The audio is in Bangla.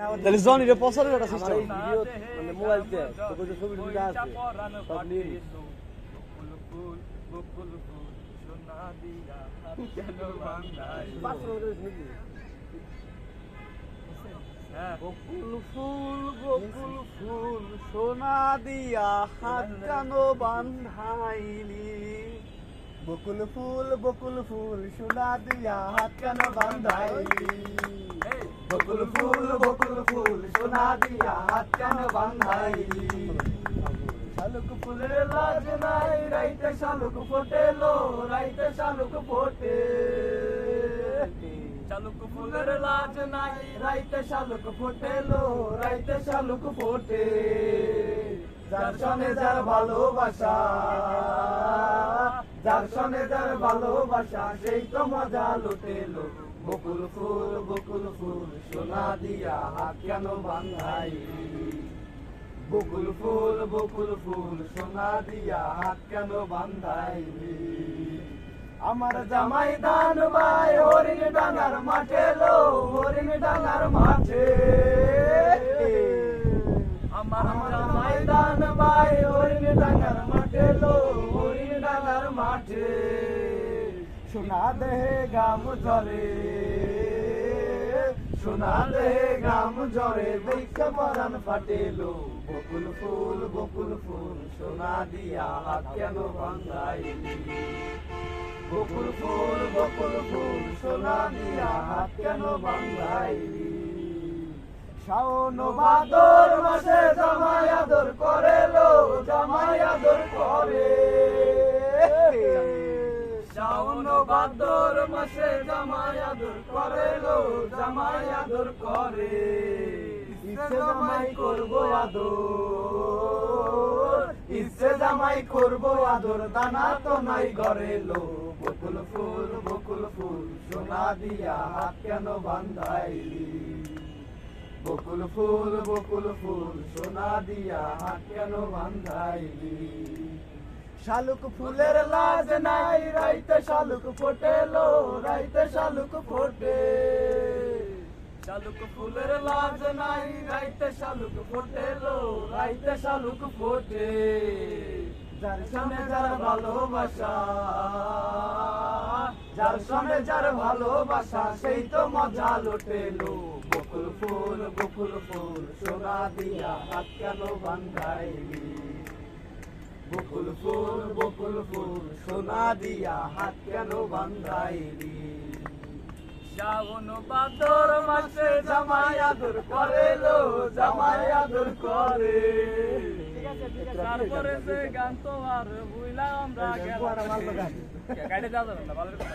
তাহলে জনিরে পছন্দের একটা সিস্টেম। ভিডিও মানে মোবাইল তে তো কত ছবি টবি আছে সব নিয়ে নিস। বকুল ফুল সোনা দিয়া হাত কেন বান্ধাইলি? বকুল ফুল সোনা দিয়া হাত কেন বান্ধাইলি? বকুল ফুল সোনা দিয়া হাত কেন বান্ধাইলি? শালুক ফুলের লাজ নাই রাইতে শালুক ফোটেলো, রাইতে শালুক ফোটে। শালুক ফুলের লাজ নাই রাইতে শালুক ফোটেলো, রাইতে শালুক ফোটে। যার সনে যার ভালোবাসা, যার সনে যার ভালোবাসা সেই তো মজা লুটেলো। বকুল ফুল সোনা দিয়া হাত কেন বান্ধাইলি? বকুল ফুল সোনা দিয়া হাত কেন বান্ধাইলি? আমার জামাই দান ভাই হরিণ ডাঙ্গার মাঠে লো, হরিণ ডাঙ্গার মাঠে। আমার জামাই দান ভাই হরিণ ডাঙ্গার মাঠে লো, হরিণ ডাঙ্গার মাঠে। সোনা দেহে গাম ঝরে, সোনা দেহে গাম ঝরে দেখে পরাণ ফাটেলো। বকুল ফুল সোনা দিয়া হাত কেন বান্ধাইলি? বকুল ফুল সোনা দিয়া হাত কেন বান্ধাইলি? শাওন ভাদর মাসে জামাই আদর করে লো, জামাই আদর করে। শাওন ভাদর মাসে জামাই আদর করে লো, জামাই আদর করে। ইচ্ছে জামাই করবো আদর, ইচ্ছে জামাই করবো আদর, দানা তো নাই ঘরে লো। বকুল ফুল সোনা দিয়া হাত কেন বান্ধাইলি? বকুল ফুল সোনা দিয়া হাত কেন বান্ধাইলি? শালুক ফুলের লাজ নাই রাইতে শালুক ফোটেলো, রাইতে শালুক ফোটে। শালুক ফুলের লাজ নাই রাইতে শালুক ফোটেলো, রাইতে শালুক ফোটে। যার সনে যার ভালোবাসা, যার সনে যার ভালোবাসা সেই তো মজা লুটেলো। বকুল ফুল সোনা দিয়া হাত কেন বান্ধাইলি? বকুল ফুল সোনা দিয়া হাত কেন বান্ধাইলি? শ্রাবণ ভাদর মাসে জামাই আদর করে লো, জামাই আদর করে। তারপরে যে গান তো আর বুঝলাম আমরা গেলাম গাড়ি যাওয়া যাবে না ভালো কথা।